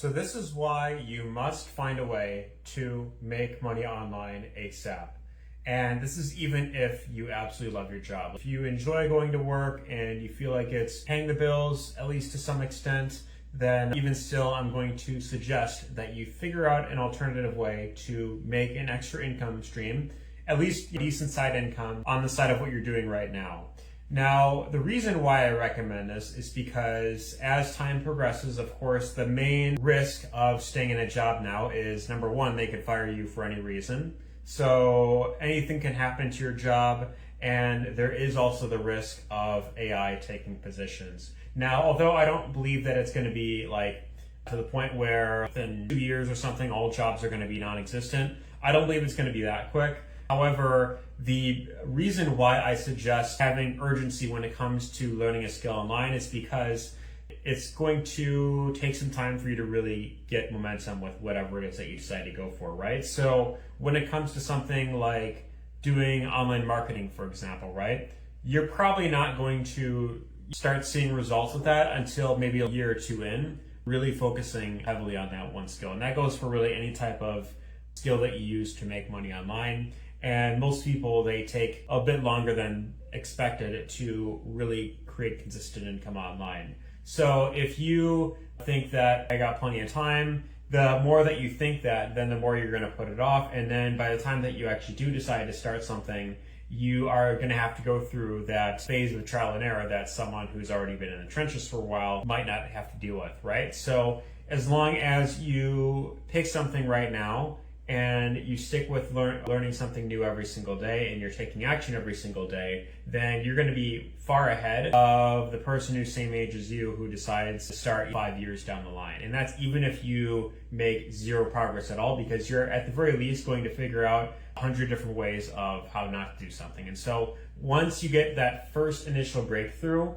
So this is why you must find a way to make money online ASAP. And this is even if you absolutely love your job. If you enjoy going to work and you feel like it's paying the bills, at least to some extent, then even still, I'm going to suggest that you figure out an alternative way to make an extra income stream, at least a decent side income on the side of what you're doing right now. Now, the reason why I recommend this is because as time progresses, of course, the main risk of staying in a job now is, number one, they could fire you for any reason. So anything can happen to your job, and there is also the risk of AI taking positions. Now, although I don't believe that it's going to be like to the point where within 2 years or something, all jobs are going to be non-existent, I don't believe it's going to be that quick. However, the reason why I suggest having urgency when it comes to learning a skill online is because it's going to take some time for you to really get momentum with whatever it is that you decide to go for, right? So when it comes to something like doing online marketing, for example, right? You're probably not going to start seeing results with that until maybe a year or two in, really focusing heavily on that one skill. And that goes for really any type of skill that you use to make money online. And most people, they take a bit longer than expected to really create consistent income online. So if you think that I got plenty of time, the more that you think that, then the more you're going to put it off. And then by the time that you actually do decide to start something, you are going to have to go through that phase of trial and error that someone who's already been in the trenches for a while might not have to deal with, right? So as long as you pick something right now and you stick with learning something new every single day and you're taking action every single day, then you're going to be far ahead of the person who's same age as you who decides to start 5 years down the line. And that's even if you make zero progress at all, because you're at the very least going to figure out 100 different ways of how not to do something. And so once you get that first initial breakthrough,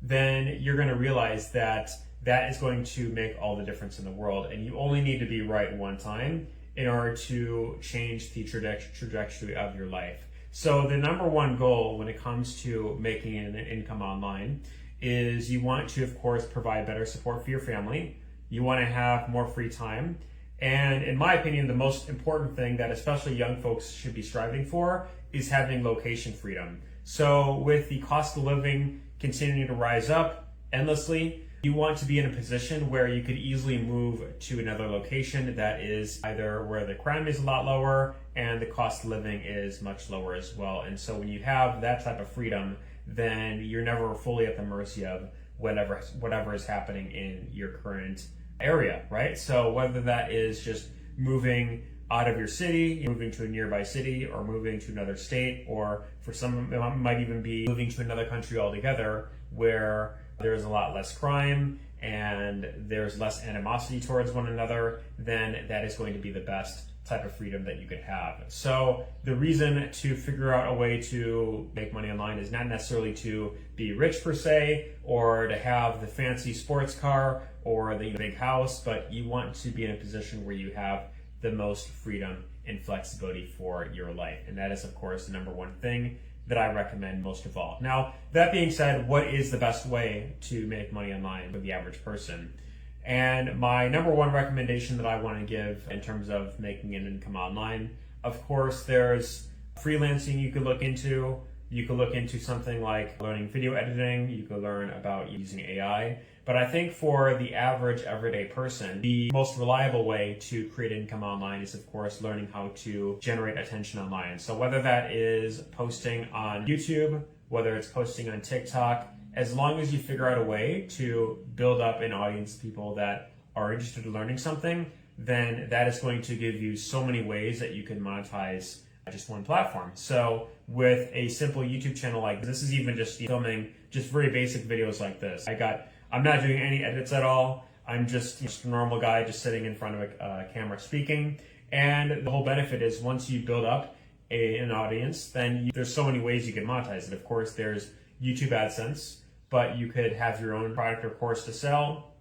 then you're going to realize that that is going to make all the difference in the world. And you only need to be right one time in order to change the trajectory of your life. So the number one goal when it comes to making an income online is you want to, of course, provide better support for your family. You want to have more free time. And in my opinion, the most important thing that especially young folks should be striving for is having location freedom. So with the cost of living continuing to rise up endlessly, you want to be in a position where you could easily move to another location that is either where the crime is a lot lower and the cost of living is much lower as well. And so when you have that type of freedom, then you're never fully at the mercy of whatever is happening in your current area, right? So whether that is just moving out of your city, moving to a nearby city, or moving to another state, or for some it might even be moving to another country altogether where there's a lot less crime and there's less animosity towards one another, then that is going to be the best type of freedom that you could have. So the reason to figure out a way to make money online is not necessarily to be rich per se, or to have the fancy sports car or the big house, but you want to be in a position where you have the most freedom and flexibility for your life. And that is, of course, the number one thing that I recommend most of all. Now, that being said, what is the best way to make money online for the average person? And my number one recommendation that I want to give in terms of making an income online, of course, there's freelancing you could look into. You could look into something like learning video editing. You could learn about using AI. But I think for the average everyday person, the most reliable way to create income online is, of course, learning how to generate attention online. So whether that is posting on YouTube, whether it's posting on TikTok, as long as you figure out a way to build up an audience of people that are interested in learning something, then that is going to give you so many ways that you can monetize just one platform. So with a simple YouTube channel like this is even just filming just very basic videos like this. I'm not doing any edits at all. I'm just a normal guy just sitting in front of a camera speaking. And the whole benefit is once you build up an audience, then there's so many ways you can monetize it. Of course, there's YouTube AdSense, but you could have your own product or course to sell.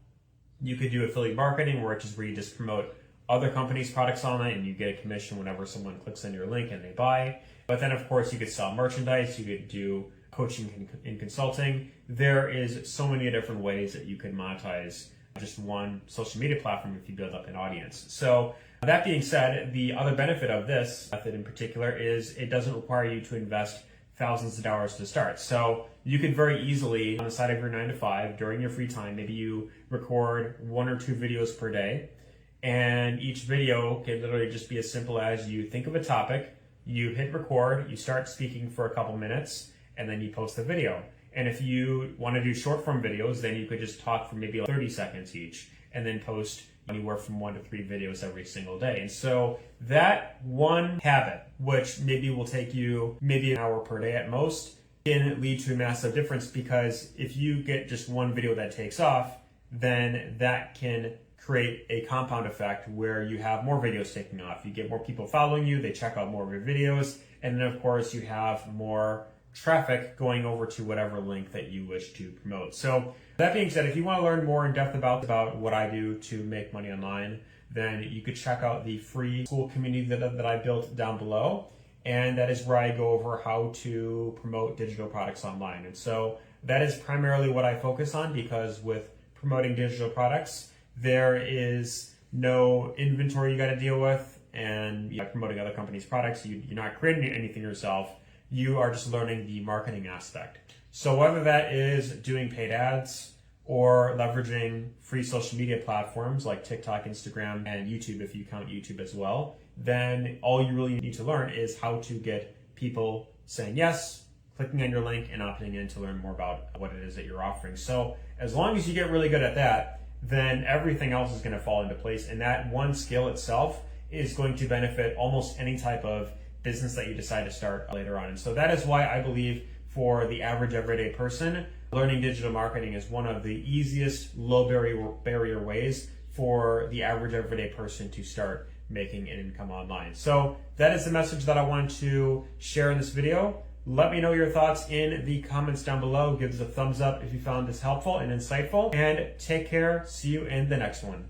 You could do affiliate marketing, which is where you just promote other companies' products online and you get a commission whenever someone clicks on your link and they buy. But then, of course, you could sell merchandise. You could do coaching and consulting. There is so many different ways that you can monetize just one social media platform if you build up an audience. So that being said, the other benefit of this method in particular is it doesn't require you to invest thousands of dollars to start. So you could very easily, on the side of your 9 to 5, during your free time, maybe you record 1 or 2 videos per day, and each video can literally just be as simple as you think of a topic, you hit record, you start speaking for a couple minutes, and then you post the video. And if you want to do short form videos, then you could just talk for maybe like 30 seconds each, and then post anywhere from 1 to 3 videos every single day. And so that one habit, which maybe will take you maybe an hour per day at most, can lead to a massive difference, because if you get just one video that takes off, then that can create a compound effect where you have more videos taking off. You get more people following you, they check out more of your videos, and then of course you have more traffic going over to whatever link that you wish to promote. So that being said, if you want to learn more in depth about what I do to make money online, then you could check out the free school community that I built down below. And that is where I go over how to promote digital products online. And so that is primarily what I focus on, because with promoting digital products, there is no inventory you got to deal with, and by promoting other companies' products, you're not creating anything yourself. You are just learning the marketing aspect. So whether that is doing paid ads or leveraging free social media platforms like TikTok, Instagram, and YouTube, if you count YouTube as well, then all you really need to learn is how to get people saying yes, clicking on your link, and opting in to learn more about what it is that you're offering. So as long as you get really good at that, then everything else is going to fall into place. And that one skill itself is going to benefit almost any type of business that you decide to start later on. And so that is why I believe for the average everyday person, learning digital marketing is one of the easiest low barrier ways for the average everyday person to start making an income online. So that is the message that I wanted to share in this video. Let me know your thoughts in the comments down below. Give us a thumbs up if you found this helpful and insightful, and take care. See you in the next one.